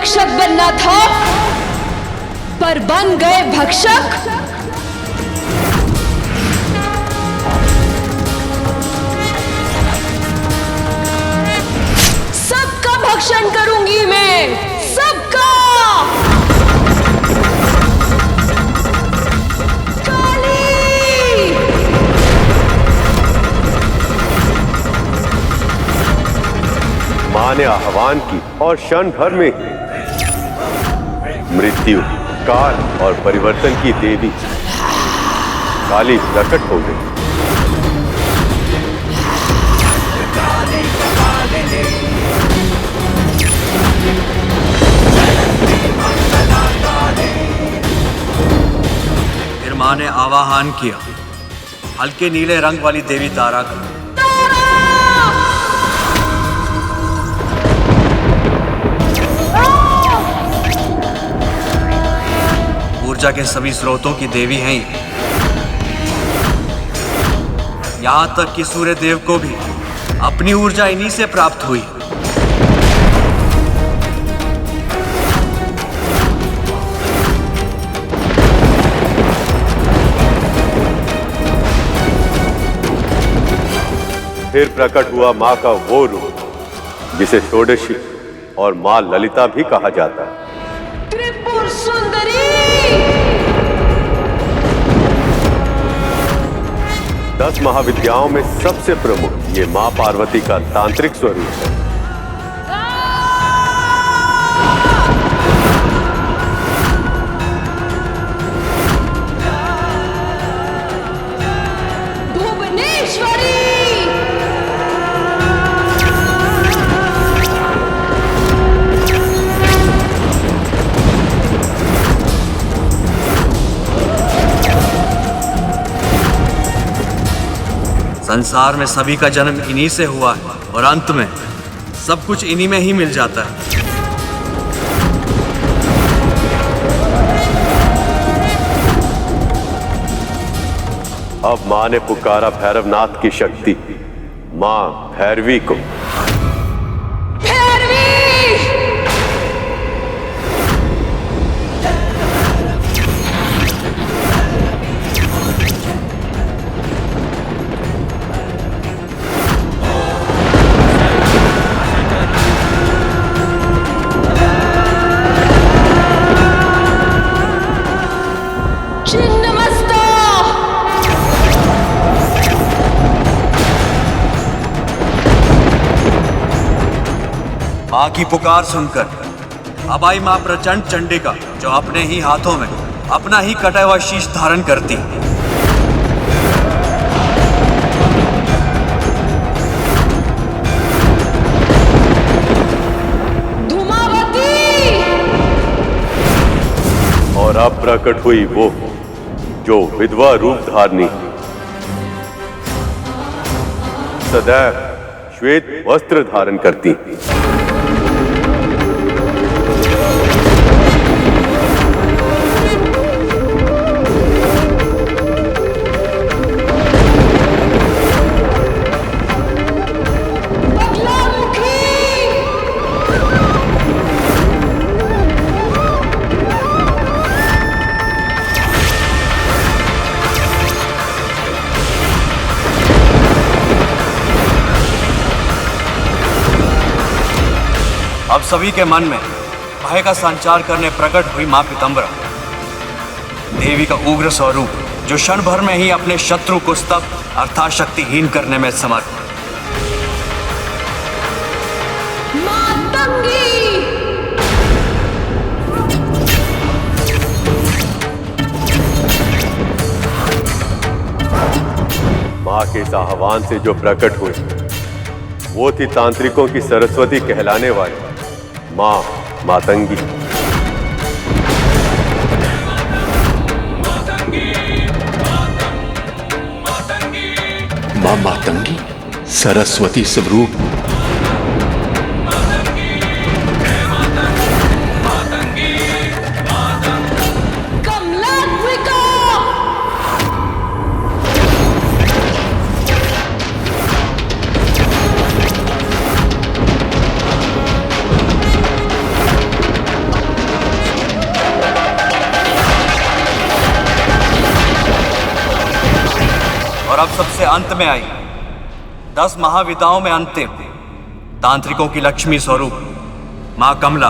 रक्षक बनना था, पर बन गए भक्षक। सबका भक्षण करूंगी मैं, सबका। मां ने आह्वान की और क्षण भर में मृत्यु, काल और परिवर्तन की देवी काली प्रकट हो गई। फिर मां ने आवाहन किया हल्के नीले रंग वाली देवी तारा का। ऊर्जा के सभी स्रोतों की देवी हैं ये। यहां तक कि सूर्य देव को भी अपनी ऊर्जा इन्हीं से प्राप्त हुई। फिर प्रकट हुआ मां का वो रूप जिसे षोडशी और मां ललिता भी कहा जाता है। त्रिपुर सुंदरी। 10 महाविद्याओं में सबसे प्रमुख ये मां पार्वती का तांत्रिक स्वरूप है। भुवनेश्वरी। संसार में सभी का जन्म इन्हीं से हुआ है और अंत में सब कुछ इन्हीं में ही मिल जाता है। अब मां ने पुकारा भैरवनाथ की शक्ति, मां भैरवी को। मां की पुकार सुनकर अब आई मां प्रचंड चंडिका, जो अपने ही हाथों में अपना ही कटा हुआ शीश धारण करती। धूमावती। और अब प्रकट हुई वो जो विधवा रूप धारनी, सदैव श्वेत वस्त्र धारण करती। अब सभी के मन में भय का संचार करने प्रकट हुई मां पीतांबरा, देवी का उग्र स्वरूप, जो क्षण भर में ही अपने शत्रु को स्तब्ध अर्थात शक्तिहीन करने में समर्थ। मातंगी। मां के इस आह्वान से जो प्रकट हुई वो थी तांत्रिकों की सरस्वती कहलाने वाली मां मातंगी। मां मातंगी सरस्वती स्वरूप। और अब सबसे अंत में आई 10 महाविद्याओं में अंतिम तांत्रिकों की लक्ष्मी स्वरूप मां कमला।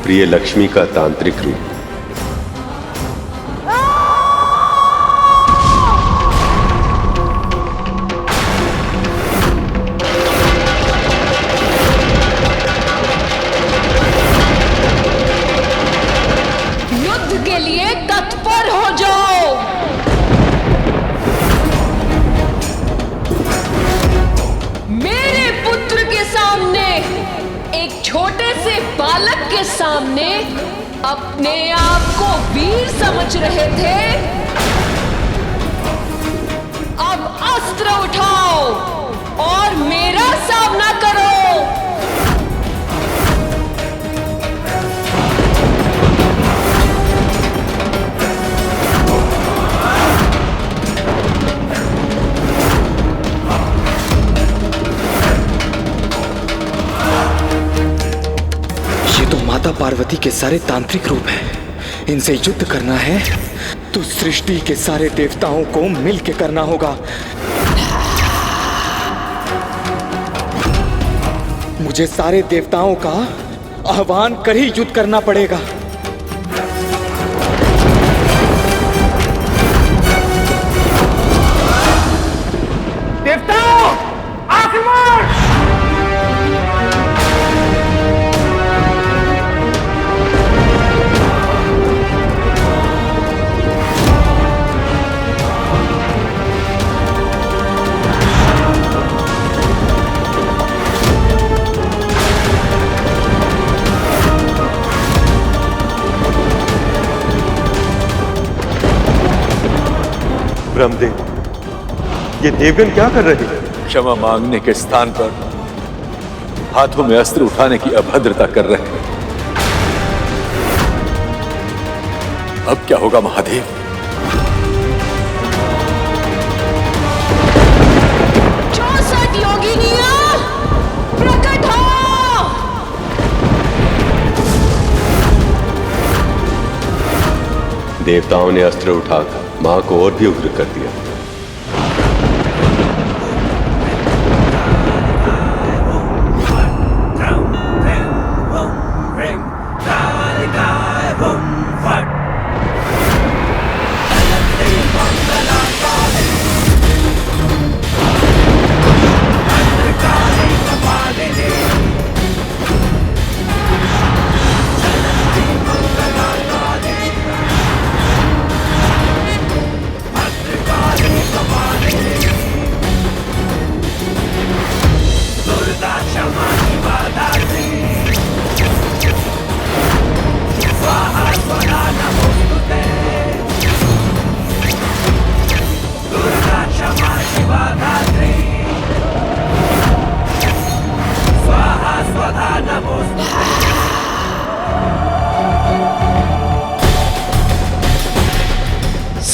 प्रिय लक्ष्मी का तांत्रिक रूप। युद्ध के लिए तत्पर हो जाओ। मेरे पुत्र के सामने, एक छोटे से बालक के सामने अपने आप को वीर समझ रहे थे। अब अस्त्र उठाओ और मेरा सामना करो। माता पार्वती के सारे तांत्रिक रूप हैं। इनसे युद्ध करना है तो सृष्टि के सारे देवताओं को मिलकर करना होगा। मुझे सारे देवताओं का आह्वान कर ही युद्ध करना पड़ेगा। देवताओं, आक्रमण! ब्रह्मदेव, ये देवगण क्या कर रहे हैं? क्षमा मांगने के स्थान पर हाथों में अस्त्र उठाने की अभद्रता कर रहे हैं। अब क्या होगा महादेव? योगिनियां, प्रकट हो! देवताओं ने अस्त्र उठाकर मां को और भी उग्र कर दिया।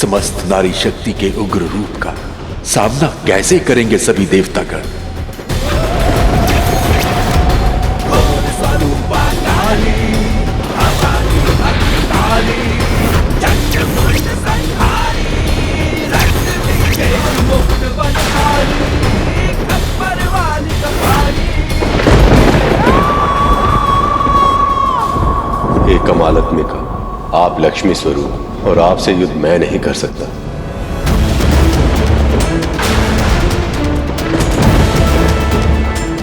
समस्त नारी शक्ति के उग्र रूप का सामना कैसे करेंगे सभी देवतागण? हे कमालात्मिका, आप लक्ष्मी स्वरूप और आपसे युद्ध मैं नहीं कर सकता।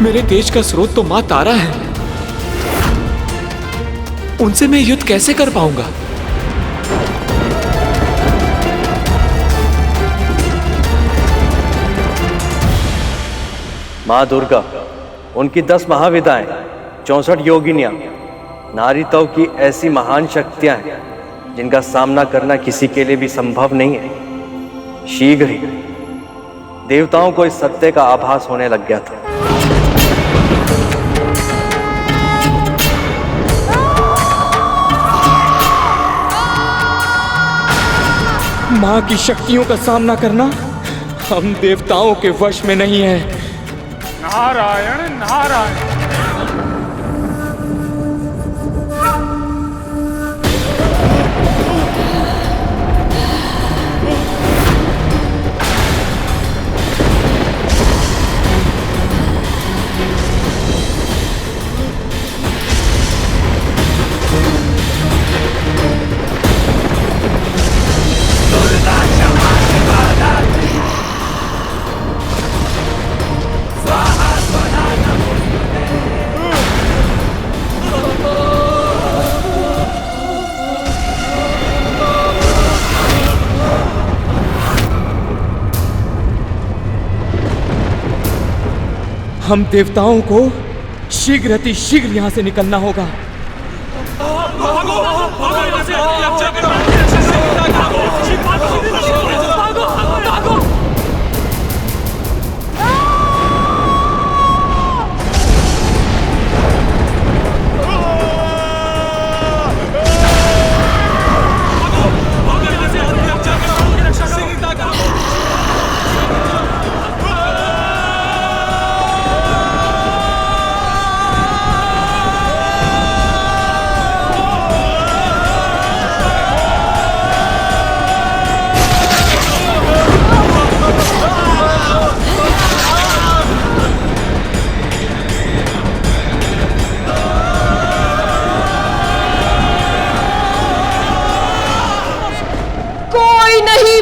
मेरे तेज का स्रोत तो मां तारा है। उनसे मैं युद्ध कैसे कर पाऊंगा? मां दुर्गा, उनकी 10 महाविद्याएं, 64 योगिनियां, नारीत्व की ऐसी महान शक्तियां हैं जिनका सामना करना किसी के लिए भी संभव नहीं है। शीघ्र ही देवताओं को इस सत्य का आभास होने लग गया था। मां की शक्तियों का सामना करना हम देवताओं के वश में नहीं है। नारायण नारायण। हम देवताओं को शीघ्र अति शीघ्र यहां से निकलना होगा।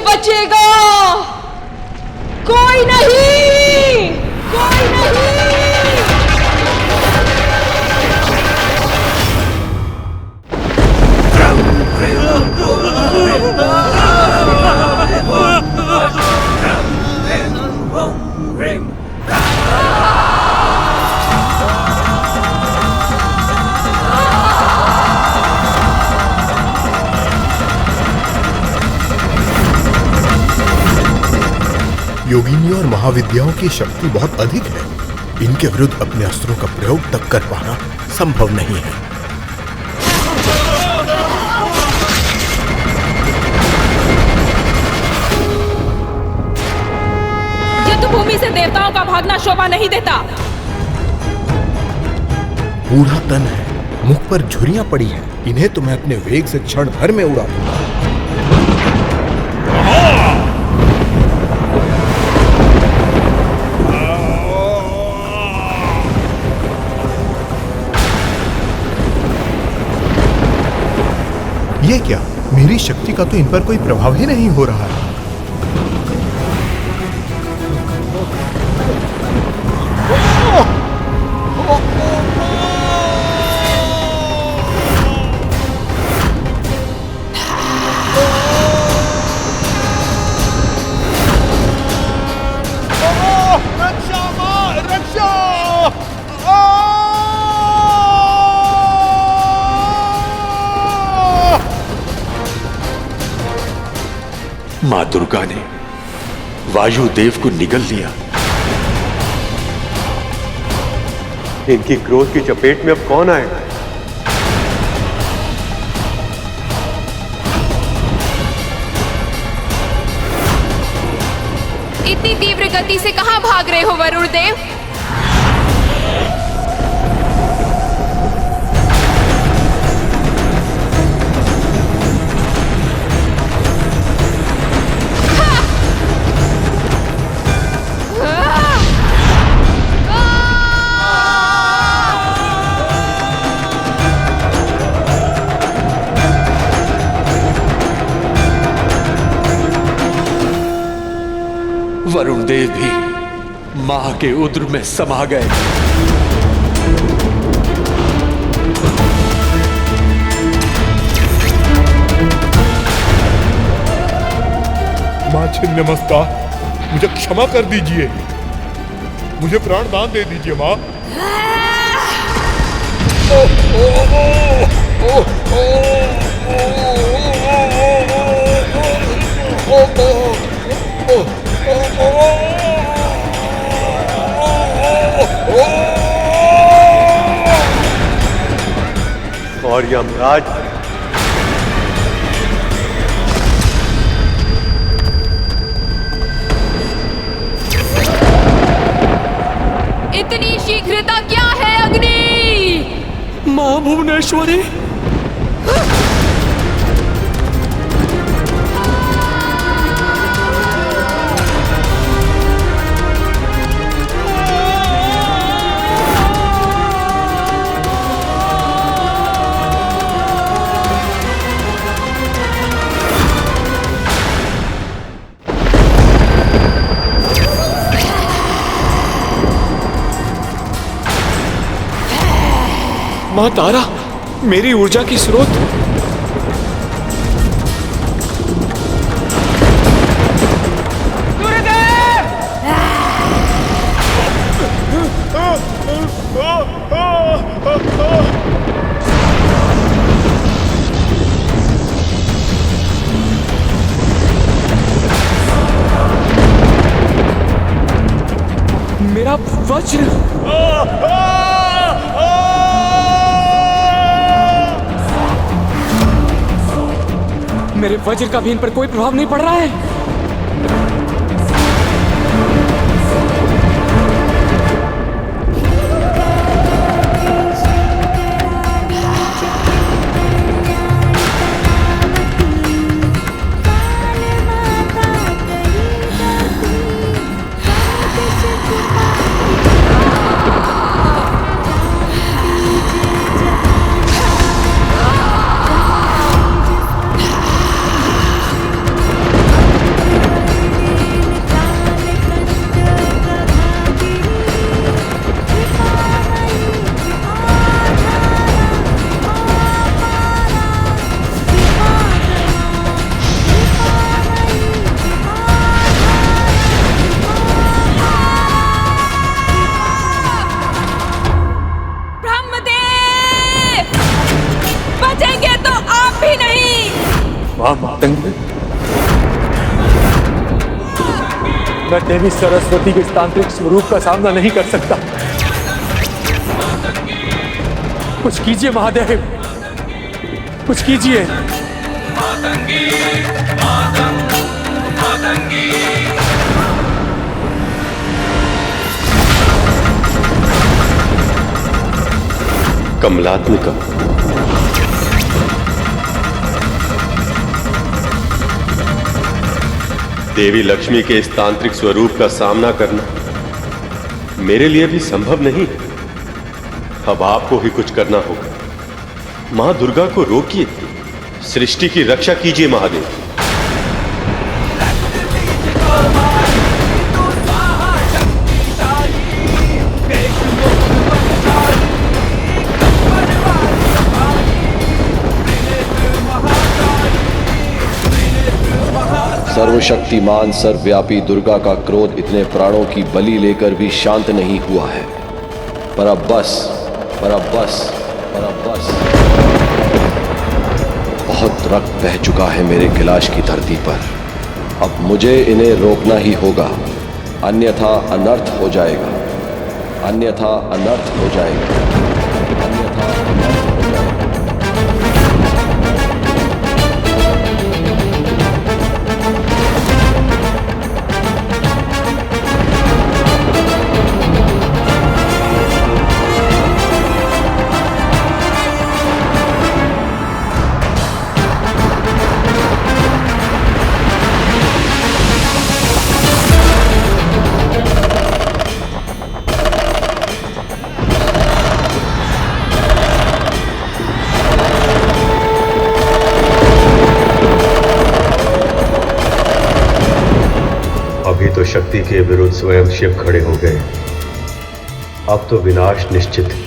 बचेगा, कोई नहीं, कोई नहीं। योगिनी और महाविद्याओं की शक्ति बहुत अधिक है। इनके विरुद्ध अपने अस्त्रों का प्रयोग तक कर पाना संभव नहीं है। युद्ध भूमि से देवताओं का भागना शोभा नहीं देता। बूढ़ा तन है, मुख पर झुर्रियां पड़ी हैं। इन्हें तो मैं अपने वेग से क्षण भर में उड़ा दूंगा। ये क्या? मेरी शक्ति का तो इन पर कोई प्रभाव ही नहीं हो रहा है। मां दुर्गा ने वायुदेव को निगल लिया। इनकी क्रोध की चपेट में अब कौन आएगा? इतनी तीव्र गति से कहां भाग रहे हो वरुण देव? वरुण देव भी मां के उदर में समा गए। मां छिन्नमस्ता, मुझे क्षमा कर दीजिए। मुझे प्राण दान दे दीजिए मां। और यमराज इतनी शीघ्रता क्या है अग्नि? मां भुवनेश्वरी, मां तारा, मेरी ऊर्जा की स्रोत। गुरुदेव! मेरा वज्र! मेरे वज्र का भी इन पर कोई प्रभाव नहीं पड़ रहा है। मातंग, मैं देवी सरस्वती के इस तांत्रिक स्वरूप का सामना नहीं कर सकता। कुछ कीजिए महादेव, कुछ कीजिए। कमलात्मिका, देवी लक्ष्मी के इस तांत्रिक स्वरूप का सामना करना मेरे लिए भी संभव नहीं। अब आपको ही कुछ करना होगा। मां दुर्गा को रोकिए, सृष्टि की रक्षा कीजिए महादेव। सर्वशक्तिमान सर्वव्यापी दुर्गा का क्रोध इतने प्राणों की बलि लेकर भी शांत नहीं हुआ है। पर अब बस, बहुत रक्त बह चुका है मेरे कैलाश की धरती पर। अब मुझे इन्हें रोकना ही होगा, अन्यथा अनर्थ हो जाएगा, अन्यथा अनर्थ हो जाएगा, अन्यथा अनर्थ हो जाएगा। अभी तो शक्ति के विरुद्ध स्वयं शिव खड़े हो गए, अब तो विनाश निश्चित है।